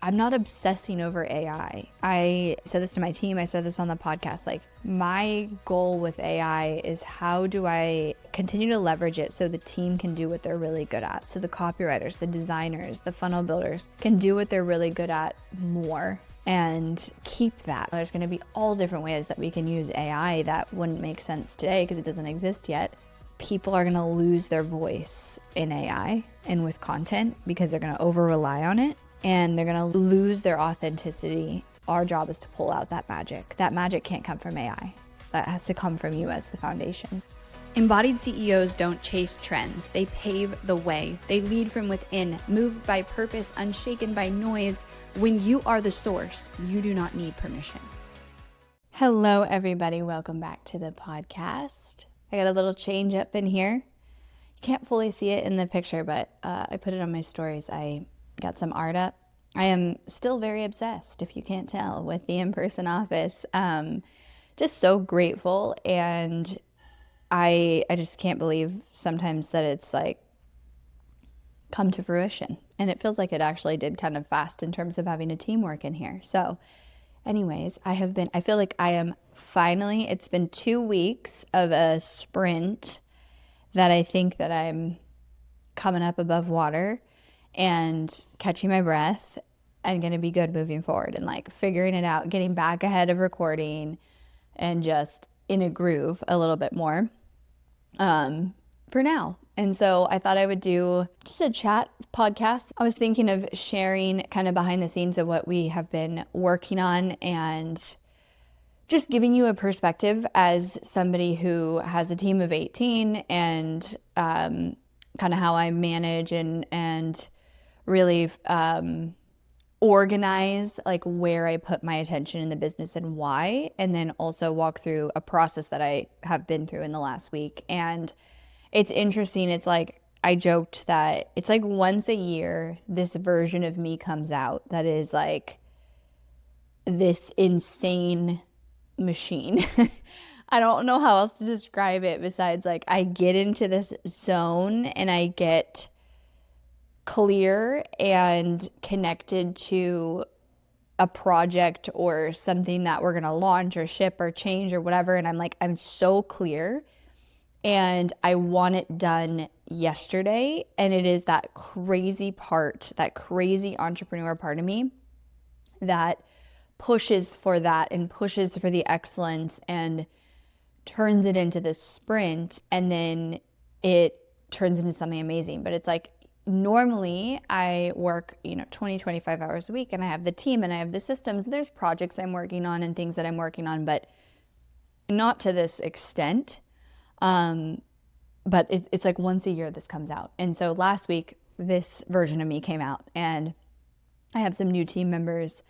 I'm not obsessing over AI. I said this to my team. I said this on the podcast. Like, my goal with AI is how do I continue to leverage it so the team can do what they're really good at? So the copywriters, the designers, the funnel builders can do what they're really good at more and keep that. There's going to be all different ways that we can use AI that wouldn't make sense today because it doesn't exist yet. People are going to lose their voice in AI and with content because they're going to over rely on it. And they're going to lose their authenticity. Our job is to pull out that magic. That magic can't come from AI. That has to come from you as the foundation. Embodied CEOs don't chase trends. They pave the way. They lead from within, moved by purpose, unshaken by noise. When you are the source, you do not need permission. Hello, everybody. Welcome back to the podcast. I got a little change up in here. You can't fully see it in the picture, but I put it on my stories. I got some art up. I am still very obsessed, if you can't tell, with the in-person office. Just so grateful, and I just can't believe sometimes that it's like come to fruition. And it feels like it actually did kind of fast in terms of having a teamwork in here. So anyways, I feel like I am finally, it's been 2 weeks of a sprint that I think that I'm coming up above water and catching my breath and going to be good moving forward and like figuring it out, getting back ahead of recording and just in a groove a little bit more for now. And so I thought I would do just a chat podcast. I was thinking of sharing kind of behind the scenes of what we have been working on and just giving you a perspective as somebody who has a team of 18 and kind of how I manage and really organize like where I put my attention in the business and why, and then also walk through a process that I have been through in the last week. And it's interesting. It's like I joked that it's like once a year this version of me comes out that is like this insane machine. I don't know how else to describe it besides like I get into this zone and I get clear and connected to a project or something that we're going to launch or ship or change or whatever. And I'm so clear and I want it done yesterday. And it is that crazy part, that crazy entrepreneur part of me that pushes for that and pushes for the excellence and turns it into this sprint. And then it turns into something amazing. But it's like, normally I work, 20, 25 hours a week and I have the team and I have the systems. There's projects I'm working on and things that I'm working on, but not to this extent. But it's like once a year this comes out. And so last week, this version of me came out and I have some new team members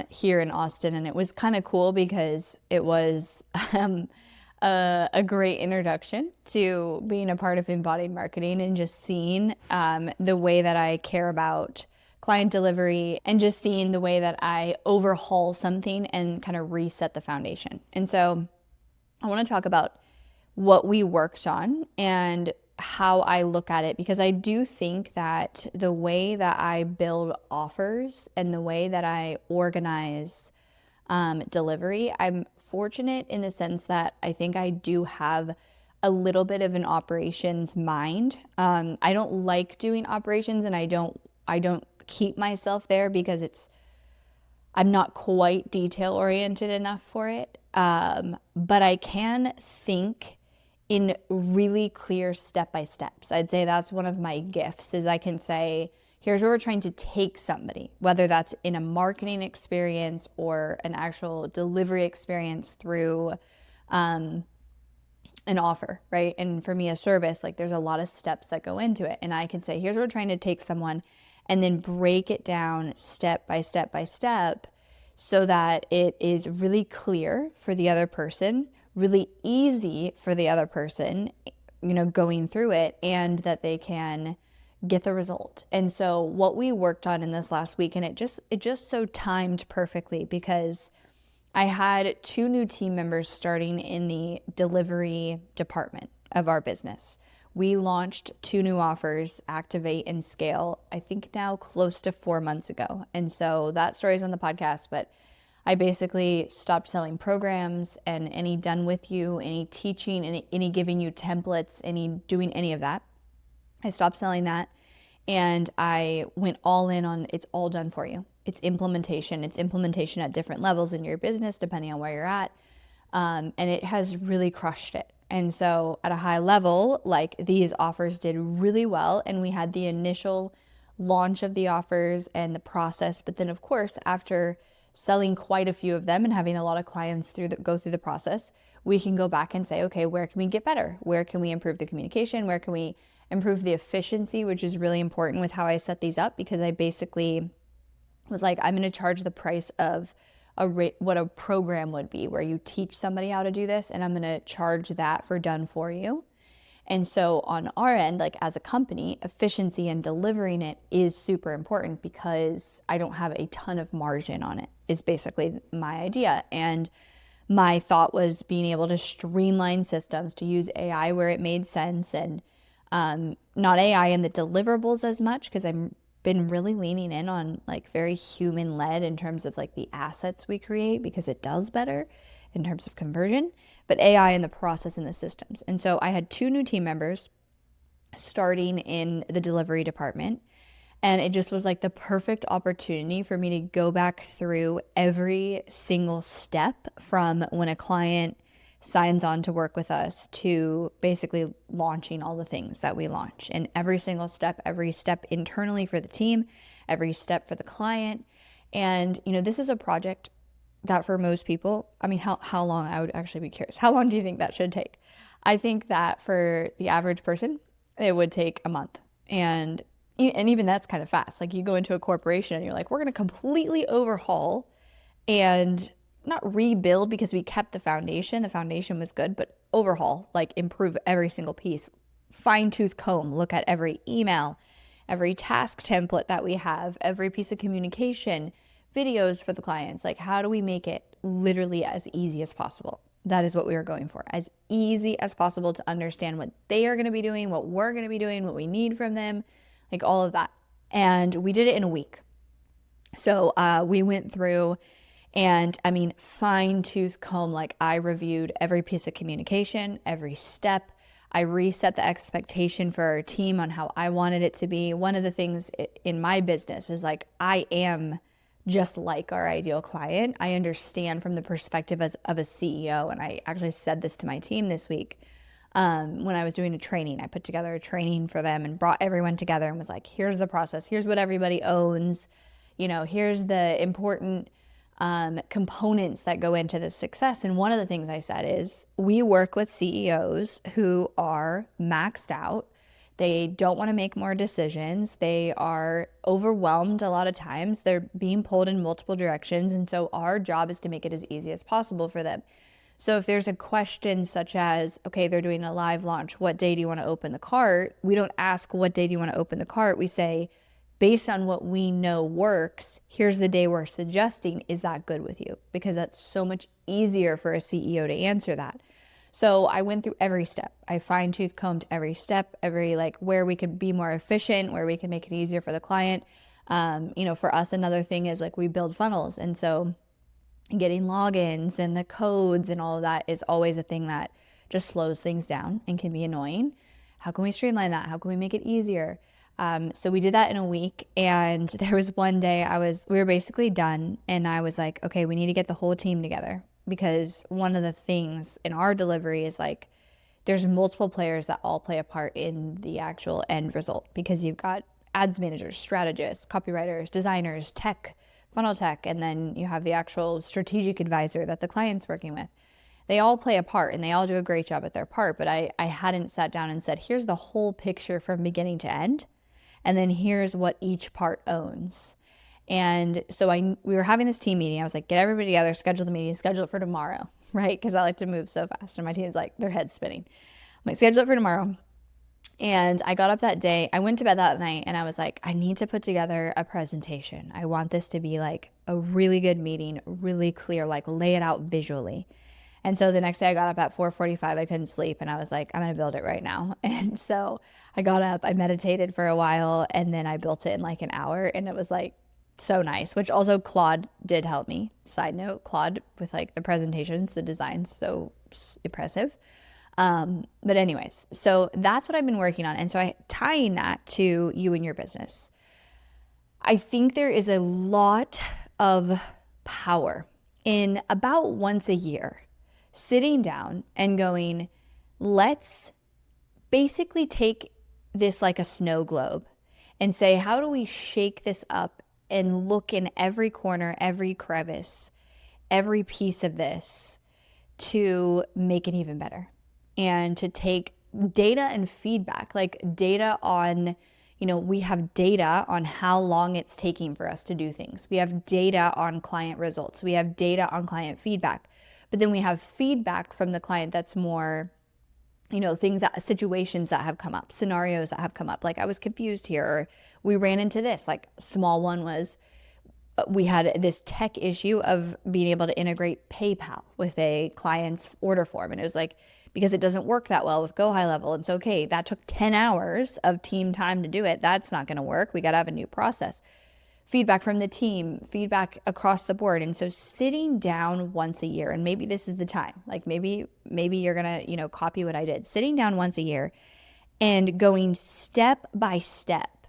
here in Austin. And it was kind of cool because it was a great introduction to being a part of Embodied Marketing and just seeing the way that I care about client delivery and just seeing the way that I overhaul something and kind of reset the foundation. And so I want to talk about what we worked on and how I look at it, because I do think that the way that I build offers and the way that I organize delivery, I'm fortunate in the sense that I think I do have a little bit of an operations mind. I don't like doing operations and I don't keep myself there because I'm not quite detail oriented enough for it. But I can think in really clear step-by-steps. I'd say that's one of my gifts is I can say, here's where we're trying to take somebody, whether that's in a marketing experience or an actual delivery experience through an offer, right? And for me, a service, like there's a lot of steps that go into it. And I can say, here's where we're trying to take someone and then break it down step by step by step so that it is really clear for the other person, really easy for the other person, going through it, and that they can get the result. And so what we worked on in this last week, and it just so timed perfectly because I had 2 new team members starting in the delivery department of our business, we launched 2 new offers, Activate and Scale, I think now close to 4 months ago. And so that story's on the podcast, but I basically stopped selling programs and any done with you, any teaching, any giving you templates, any doing any of that. I stopped selling that and I went all in on it's all done for you. It's implementation. It's implementation at different levels in your business, depending on where you're at. And it has really crushed it. And so at a high level, like these offers did really well. And we had the initial launch of the offers and the process. But then of course, after selling quite a few of them and having a lot of clients go through the process, we can go back and say, okay, where can we get better? Where can we improve the communication? Where can we improve the efficiency, which is really important with how I set these up, because I basically was like, I'm going to charge the price of what a program would be where you teach somebody how to do this, and I'm going to charge that for done for you. And so on our end, like as a company, efficiency and delivering it is super important because I don't have a ton of margin on it, is basically my idea. And my thought was being able to streamline systems, to use AI where it made sense, and not AI in the deliverables as much, because I'm been really leaning in on like very human led in terms of like the assets we create, because it does better in terms of conversion, but AI in the process and the systems. And so I had 2 new team members starting in the delivery department, and it just was like the perfect opportunity for me to go back through every single step from when a client signs on to work with us to basically launching all the things that we launch, and every step internally for the team, every step for the client. And, this is a project that for most people, I mean, how long, I would actually be curious, how long do you think that should take? I think that for the average person, it would take a month. And even that's kind of fast. Like you go into a corporation and you're like, we're going to completely overhaul and not rebuild, because we kept the foundation. The foundation was good, but overhaul, like improve every single piece, fine tooth comb, look at every email, every task template that we have, every piece of communication, videos for the clients. Like, how do we make it literally as easy as possible? That is what we were going for, as easy as possible to understand what they are going to be doing, what we're going to be doing, what we need from them, like all of that. And we did it in a week. So we went through, and I mean, fine tooth comb, like I reviewed every piece of communication, every step. I reset the expectation for our team on how I wanted it to be. One of the things in my business is like, I am just like our ideal client. I understand from the perspective of a CEO. And I actually said this to my team this week when I was doing a training. I put together a training for them and brought everyone together and was like, here's the process. Here's what everybody owns. Here's the important components that go into this success. And one of the things I said is, we work with CEOs who are maxed out. They don't want to make more decisions. They are overwhelmed a lot of times. They're being pulled in multiple directions. And so our job is to make it as easy as possible for them. So if there's a question such as, okay, they're doing a live launch, what day do you want to open the cart? We don't ask, what day do you want to open the cart? We say, based on what we know works, here's the day we're suggesting. Is that good with you? Because that's so much easier for a CEO to answer that. So I went through every step. I fine-tooth combed every step, where we could be more efficient, where we could make it easier for the client. For us, another thing is we build funnels. And so getting logins and the codes and all of that is always a thing that just slows things down and can be annoying. How can we streamline that? How can we make it easier? So we did that in a week, and there was one day we were basically done, and I was like, okay, we need to get the whole team together, because one of the things in our delivery is there's multiple players that all play a part in the actual end result, because you've got ads managers, strategists, copywriters, designers, tech, funnel tech, and then you have the actual strategic advisor that the client's working with. They all play a part and they all do a great job at their part, but I hadn't sat down and said, here's the whole picture from beginning to end. And then here's what each part owns. And so we were having this team meeting. I was like, get everybody together, schedule the meeting, schedule it for tomorrow, right? Because I like to move so fast. And my team's their head's spinning. I'm like, schedule it for tomorrow. And I got up that day. I went to bed that night and I was like, I need to put together a presentation. I want this to be a really good meeting, really clear, lay it out visually. And so the next day I got up at 4:45. I couldn't sleep and I was like, I'm going to build it right now. And so I got up, I meditated for a while, and then I built it in like an hour, and it was like so nice, which also Claude did help me. Side note, Claude with like the presentations, the designs, so impressive. But anyways, so that's what I've been working on. And so tying that to you and your business, I think there is a lot of power in about once a year sitting down and going, let's basically take this like a snow globe and say, how do we shake this up and look in every corner, every crevice, every piece of this to make it even better, and to take data and feedback, like data on, we have data on how long it's taking for us to do things. We have data on client results. We have data on client feedback. But then we have feedback from the client that's more, situations that have come up, scenarios that have come up. Like, I was confused here, or we ran into this. Like, small one was, we had this tech issue of being able to integrate PayPal with a client's order form. And it was like, because it doesn't work that well with Go High Level. It's okay. That took 10 hours of team time to do it. That's not going to work. We got to have a new process. Feedback from the team, feedback across the board. And so sitting down once a year, and maybe this is the time, like maybe you're going to, copy what I did, sitting down once a year and going step by step.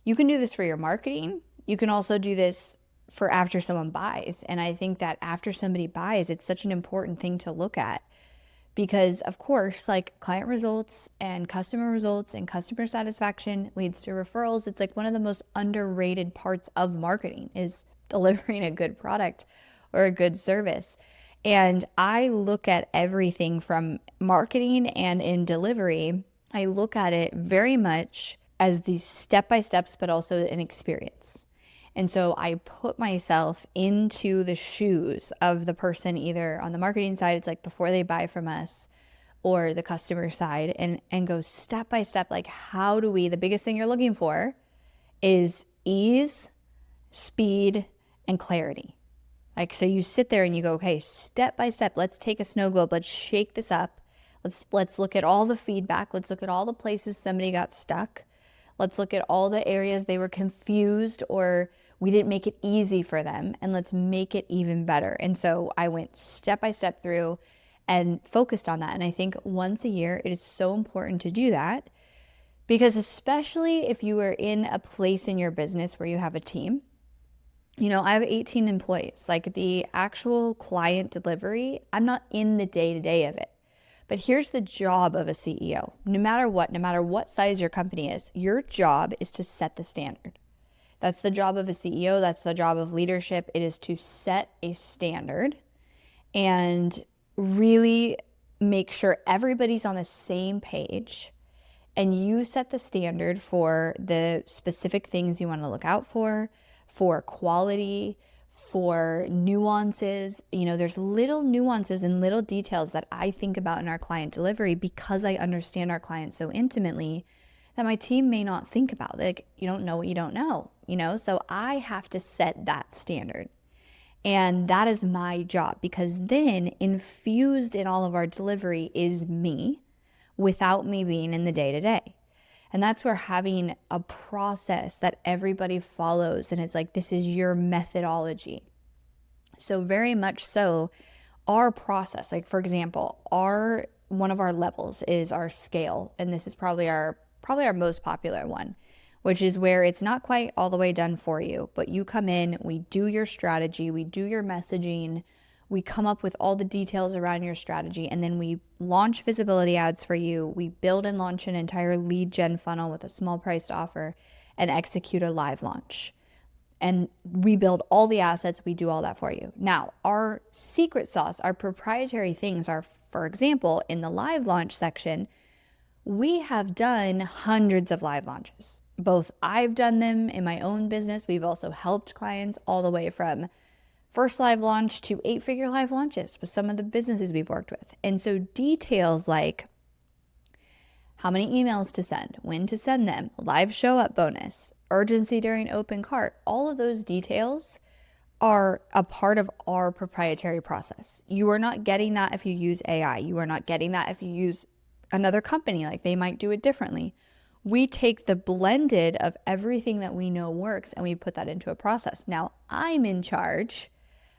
You can do this for your marketing. You can also do this for after someone buys. And I think that after somebody buys, it's such an important thing to look at. Because of course, like, client results and customer satisfaction leads to referrals. It's like one of the most underrated parts of marketing is delivering a good product or a good service. And I look at everything from marketing and in delivery, I look at it very much as these step-by-steps, but also an experience. And so I put myself into the shoes of the person, either on the marketing side, it's like before they buy from us, or the customer side, and go step by step. Like, how do we, the biggest thing you're looking for is ease, speed, and clarity. Like, so you sit there and you go, okay, step by step, let's take a snow globe, let's shake this up. Let's look at all the feedback. Let's look at all the places somebody got stuck. Let's look at all the areas they were confused or we didn't make it easy for them, and let's make it even better. And so I went step by step through and focused on that. And I think once a year, it is so important to do that, because especially if you are in a place in your business where you have a team, I have 18 employees, like the actual client delivery, I'm not in the day-to-day of it. But here's the job of a CEO. No matter what size your company is, your job is to set the standard. That's the job of a CEO. That's the job of leadership. It is to set a standard and really make sure everybody's on the same page, and you set the standard for the specific things you want to look out for quality, for nuances. There's little nuances and little details that I think about in our client delivery because I understand our clients so intimately that my team may not think about. Like, you don't know what you don't know, so I have to set that standard. And that is my job, because then infused in all of our delivery is me without me being in the day-to-day. And that's where having a process that everybody follows, and it's like, this is your methodology. So very much so, our process, like, for example, one of our levels is our scale. And this is probably our most popular one, which is where it's not quite all the way done for you, but you come in, we do your strategy, we do your messaging, we come up with all the details around your strategy, and then we launch visibility ads for you. We build and launch an entire lead gen funnel with a small priced offer and execute a live launch. And we build all the assets. We do all that for you. Now, our secret sauce, our proprietary things are, for example, in the live launch section, we have done hundreds of live launches. Both I've done them in my own business. We've also helped clients all the way from first live launch to 8-figure live launches with some of the businesses we've worked with. And so details like how many emails to send, when to send them, live show up bonus, urgency during open cart, all of those details are a part of our proprietary process. You are not getting that if you use AI. You are not getting that if you use another company, like they might do it differently. We take the blended of everything that we know works and we put that into a process. Now, I'm in charge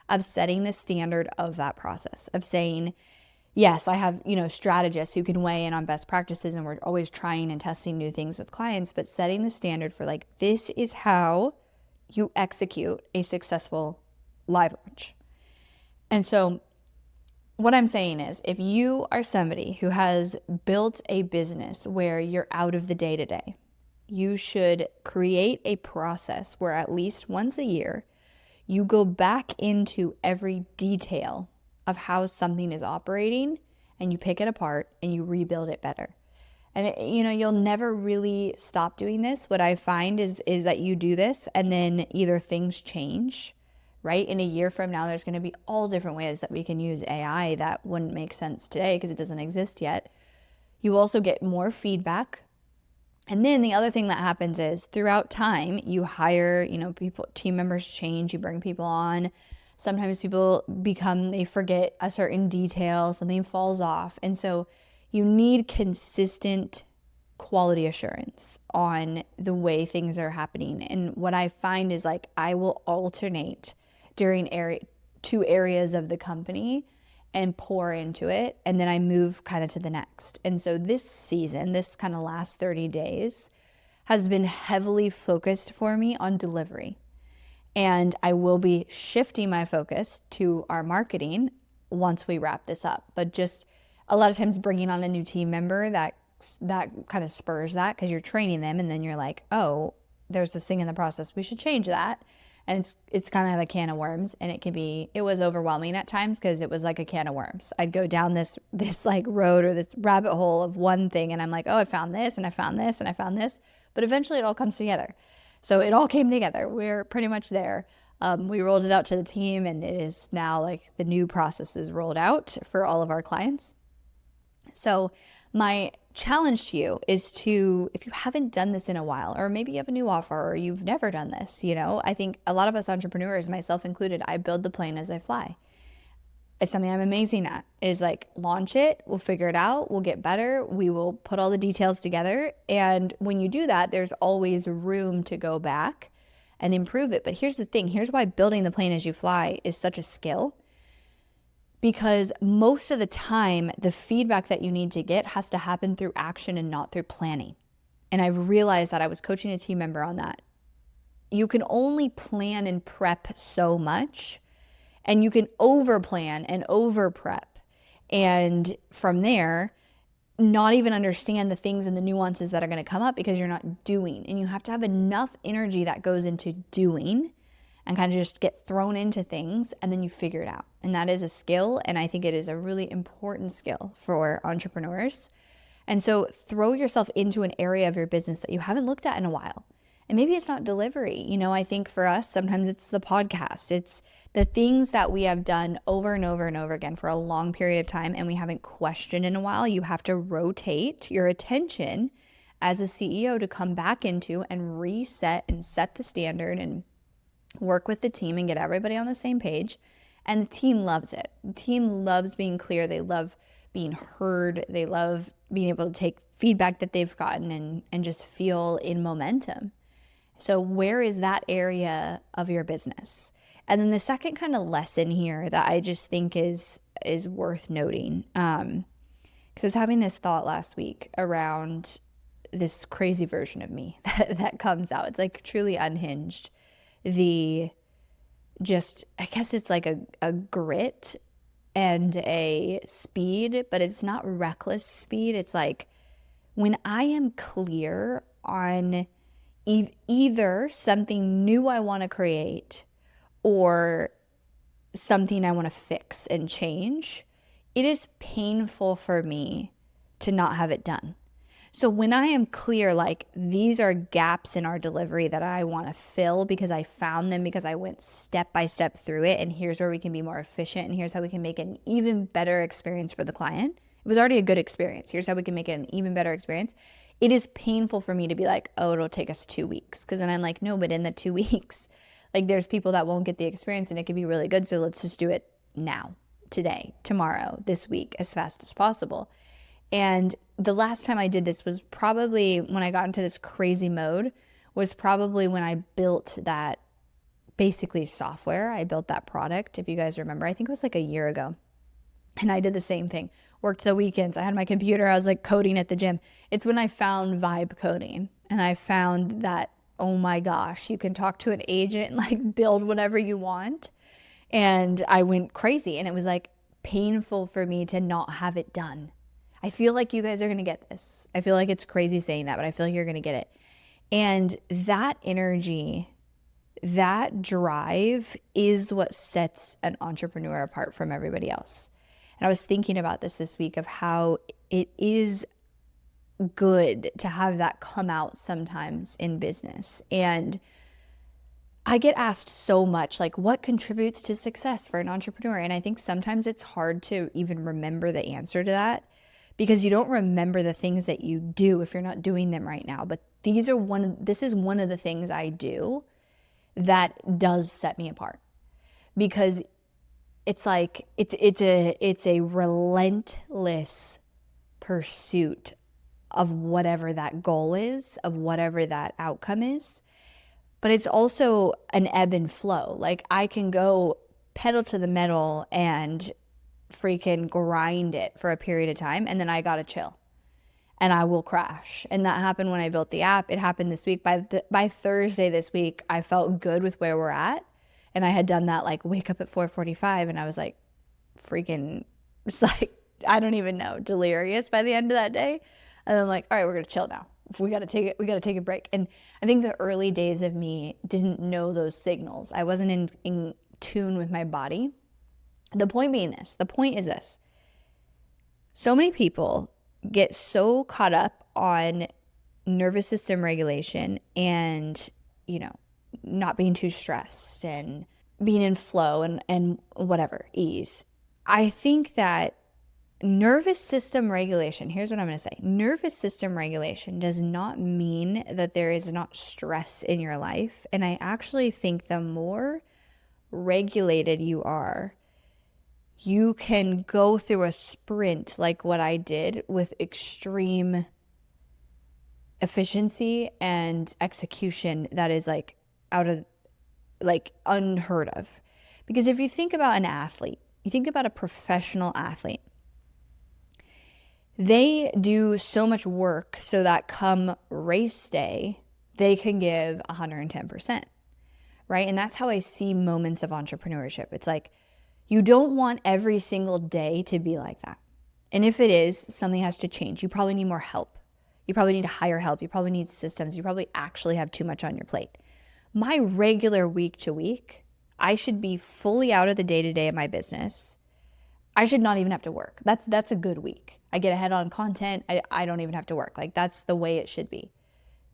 of setting the standard of that process, of saying, yes, I have, strategists who can weigh in on best practices, and we're always trying and testing new things with clients, but setting the standard for like, this is how you execute a successful live launch. And so what I'm saying is, if you are somebody who has built a business where you're out of the day to day, you should create a process where at least once a year, you go back into every detail of how something is operating and you pick it apart and you rebuild it better. And you'll never really stop doing this. What I find is that you do this and then either things change, right? In a year from now, there's going to be all different ways that we can use AI that wouldn't make sense today because it doesn't exist yet. You also get more feedback. And then the other thing that happens is throughout time, you hire, people, team members change, you bring people on. Sometimes people they forget a certain detail, something falls off. And so you need consistent quality assurance on the way things are happening. And what I find is like I will alternate during two areas of the company and pour into it, and then I move kind of to the next. And so this season, this kind of last 30 days, has been heavily focused for me on delivery. And I will be shifting my focus to our marketing once we wrap this up. But just a lot of times bringing on a new team member, that kind of spurs that because you're training them, and then you're like, oh, there's this thing in the process, we should change that. And it's kind of a can of worms, and it was overwhelming at times because it was like a can of worms. I'd go down this like road or this rabbit hole of one thing, and I'm like, oh, I found this and I found this and I found this, but eventually it all comes together. So it all came together. We're pretty much there. We rolled it out to the team, and it is now like the new process is rolled out for all of our clients. So my challenge to you is to, if you haven't done this in a while, or maybe you have a new offer or you've never done this, I think a lot of us entrepreneurs, myself included, I build the plane as I fly. It's something I'm amazing at, is like launch it, we'll figure it out, we'll get better, we will put all the details together. And when you do that, there's always room to go back and improve it. But here's the thing, here's why building the plane as you fly is such a skill. Because most of the time, the feedback that you need to get has to happen through action and not through planning. And I've realized that. I was coaching a team member on that. You can only plan and prep so much, and you can over plan and over prep. And from there, not even understand the things and the nuances that are going to come up because you're not doing. And you have to have enough energy that goes into doing and kind of just get thrown into things, and then you figure it out. And that is a skill, and I think it is a really important skill for entrepreneurs. And so throw yourself into an area of your business that you haven't looked at in a while. And maybe it's not delivery. I think for us, sometimes it's the podcast. It's the things that we have done over and over and over again for a long period of time and we haven't questioned in a while. You have to rotate your attention as a CEO to come back into and reset and set the standard and work with the team and get everybody on the same page. And the team loves it. The team loves being clear. They love being heard. They love being able to take feedback that they've gotten and just feel in momentum. So where is that area of your business? And then the second kind of lesson here that I just think is worth noting, because I was having this thought last week around this crazy version of me that comes out. It's like truly unhinged. I guess it's like a grit and a speed, but it's not reckless speed. It's like when I am clear on either something new I want to create or something I want to fix and change, it is painful for me to not have it done. So when I am clear, like these are gaps in our delivery that I want to fill because I found them, because I went step by step through it, and here's where we can be more efficient, and here's how we can make an even better experience for the client. It was already a good experience. Here's how we can make it an even better experience. It is painful for me to be like, oh, it'll take us 2 weeks. Because then I'm like, no, but in the 2 weeks, Like there's people that won't get the experience and it could be really good. So let's just do it now, today, tomorrow, this week, as fast as possible. And the last time I did this was probably when I got into this crazy mode, was probably when I built that basically software. I built that product. If you guys remember, I think it was like a year ago. And I did the same thing. Worked the weekends. I had my computer. I was like coding at the gym. It's when I found vibe coding. And I found that, oh my gosh, you can talk to an agent and like build whatever you want. And I went crazy. And it was like painful for me to not have it done. I feel like you guys are going to get this. I feel like it's crazy saying that, but I feel like you're going to get it. And that energy, that drive is what sets an entrepreneur apart from everybody else. And I was thinking about this week of how it is good to have that come out sometimes in business. And I get asked so much, like, what contributes to success for an entrepreneur? And I think sometimes it's hard to even remember the answer to that because you don't remember the things that you do if you're not doing them right now. But this is one of the things I do that does set me apart, because it's like it's a relentless pursuit of whatever that goal is, of whatever that outcome is. But it's also an ebb and flow. Like I can go pedal to the metal and freaking grind it for a period of time, and then I gotta chill and I will crash. And that happened when I built the app. It happened this week. By Thursday this week, I felt good with where we're at. And I had done that like wake up at 4:45, and I was like freaking, it's like, I don't even know, delirious by the end of that day. And I'm like, all right, we're gonna chill now. We gotta take a break. And I think the early days of me didn't know those signals. I wasn't in tune with my body. The point is this. So many people get so caught up on nervous system regulation and, not being too stressed and being in flow and whatever, ease. I think that nervous system regulation, here's what I'm going to say. Nervous system regulation does not mean that there is not stress in your life. And I actually think the more regulated you are, you can go through a sprint like what I did with extreme efficiency and execution that is like unheard of. Because if you think about an athlete, you think about a professional athlete, they do so much work so that come race day, they can give 110%, right? And that's how I see moments of entrepreneurship. It's like, you don't want every single day to be like that. And if it is, something has to change. You probably need more help. You probably need to hire help. You probably need systems. You probably actually have too much on your plate. My regular week to week, I should be fully out of the day-to-day of my business. I should not even have to work. That's a good week. I get ahead on content. I don't even have to work. Like that's the way it should be.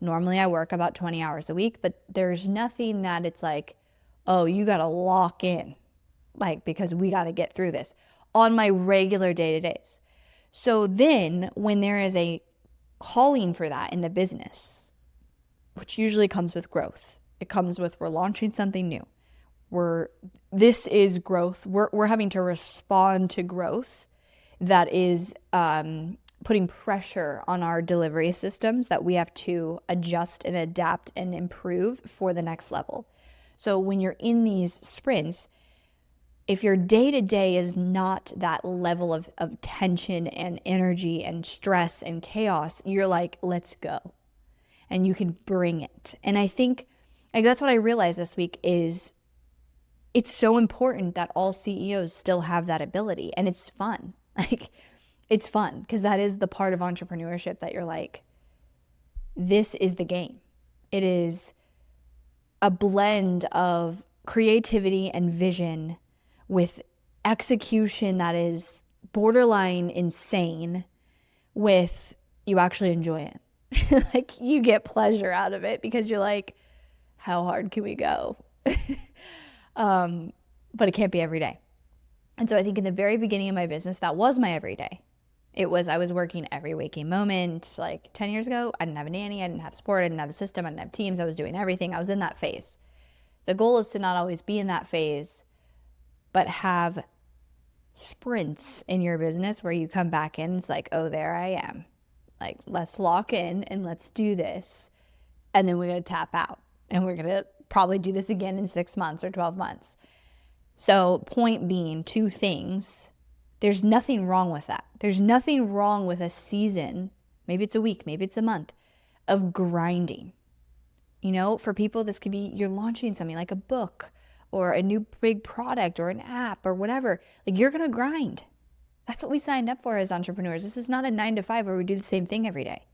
Normally I work about 20 hours a week, but there's nothing that it's like, oh, you got to lock in. Like, because we got to get through this on my regular day-to-days. So then when there is a calling for that in the business, which usually comes with growth, it comes with we're launching something new. This is growth. We're having to respond to growth that is putting pressure on our delivery systems that we have to adjust and adapt and improve for the next level. So when you're in these sprints, if your day-to-day is not that level of tension and energy and stress and chaos, you're like, let's go. And you can bring it. And I think like that's what I realized this week is it's so important that all CEOs still have that ability. And it's fun. Like it's fun because that is the part of entrepreneurship that you're like, this is the game. It is a blend of creativity and vision with execution that is borderline insane with you actually enjoy it. Like you get pleasure out of it because you're like, how hard can we go? But it can't be every day. And so I think in the very beginning of my business, that was my everyday. I was working every waking moment. Like 10 years ago, I didn't have a nanny, I didn't have support, I didn't have a system, I didn't have teams, I was doing everything. I was in that phase. The goal is to not always be in that phase, but have sprints in your business where you come back in, it's like, oh, there I am. Like, let's lock in and let's do this. And then we're going to tap out, and we're going to probably do this again in 6 months or 12 months. So point being, 2 things. There's nothing wrong with that. There's nothing wrong with a season, maybe it's a week, maybe it's a month, of grinding. You know, for people, this could be you're launching something like a book or a new big product or an app or whatever. Like, you're going to grind. That's what we signed up for as entrepreneurs. This is not a 9 to 5 where we do the same thing every day.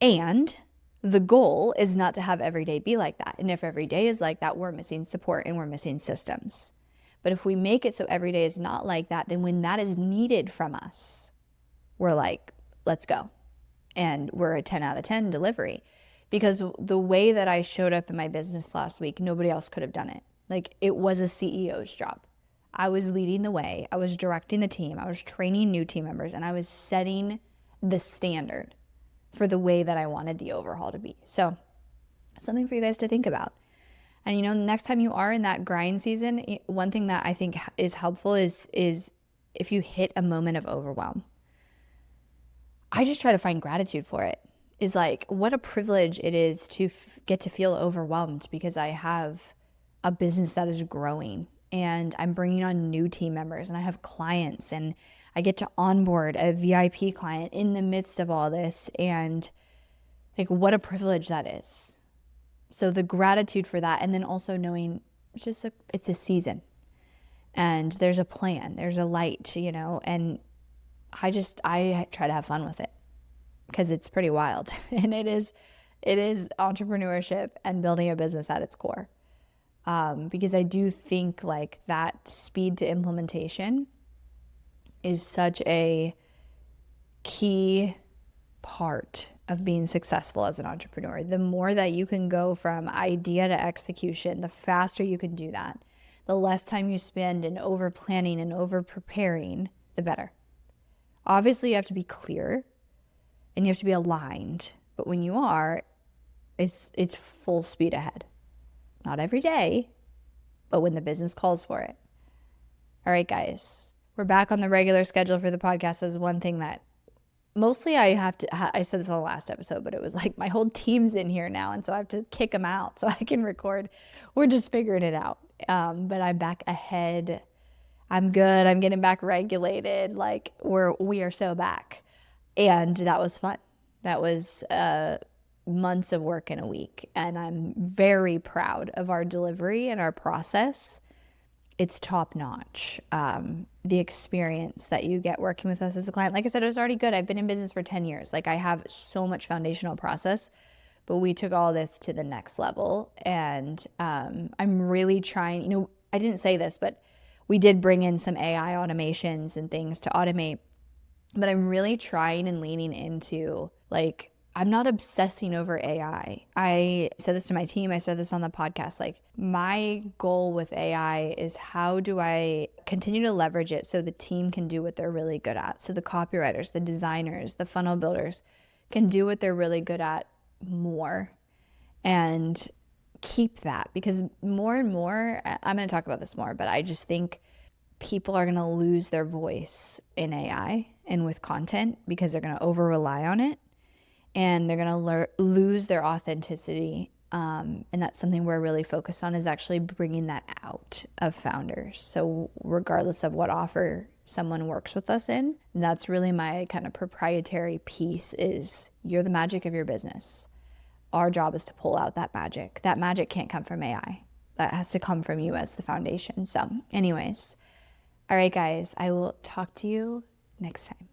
And the goal is not to have every day be like that. And if every day is like that, we're missing support and we're missing systems. But if we make it so every day is not like that, then when that is needed from us, we're like, let's go. And we're a 10 out of 10 delivery. Because the way that I showed up in my business last week, nobody else could have done it. Like, it was a CEO's job. I was leading the way. I was directing the team. I was training new team members, and I was setting the standard for the way that I wanted the overhaul to be. So, something for you guys to think about. And, you know, next time you are in that grind season, one thing that I think is helpful is if you hit a moment of overwhelm, I just try to find gratitude for it. Is like, what a privilege it is to get to feel overwhelmed because I have a business that is growing and I'm bringing on new team members and I have clients and I get to onboard a VIP client in the midst of all this. And like, what a privilege that is. So the gratitude for that. And then also knowing it's a season and there's a plan, there's a light, you know, and I try to have fun with it because it's pretty wild. And it is entrepreneurship and building a business at its core. Because I do think like that speed to implementation is such a key part of being successful as an entrepreneur. The more that you can go from idea to execution, the faster you can do that. The less time you spend in over planning and over preparing, the better. Obviously, you have to be clear and you have to be aligned. But when you are, it's full speed ahead. Not every day, but when the business calls for it. All right, guys, we're back on the regular schedule for the podcast. That's one thing that mostly I said this on the last episode, but it was like my whole team's in here now. And so I have to kick them out so I can record. We're just figuring it out. But I'm back ahead. I'm good. I'm getting back regulated. Like we are so back. And that was fun. That was months of work in a week. And I'm very proud of our delivery and our process. It's top notch. The experience that you get working with us as a client, like I said, it was already good. I've been in business for 10 years. Like I have so much foundational process, but we took all this to the next level. And I'm really trying, you know, I didn't say this, but we did bring in some AI automations and things to automate. But I'm really trying and leaning into, like, I'm not obsessing over AI. I said this to my team. I said this on the podcast. Like, my goal with AI is how do I continue to leverage it so the team can do what they're really good at? So the copywriters, the designers, the funnel builders can do what they're really good at more and keep that. Because more and more, I'm going to talk about this more, but I just think people are going to lose their voice in AI and with content because they're going to over rely on it. And they're going to lose their authenticity. And that's something we're really focused on, is actually bringing that out of founders. So regardless of what offer someone works with us in, that's really my kind of proprietary piece, is you're the magic of your business. Our job is to pull out that magic. That magic can't come from AI. That has to come from you as the foundation. So anyways, all right, guys, I will talk to you next time.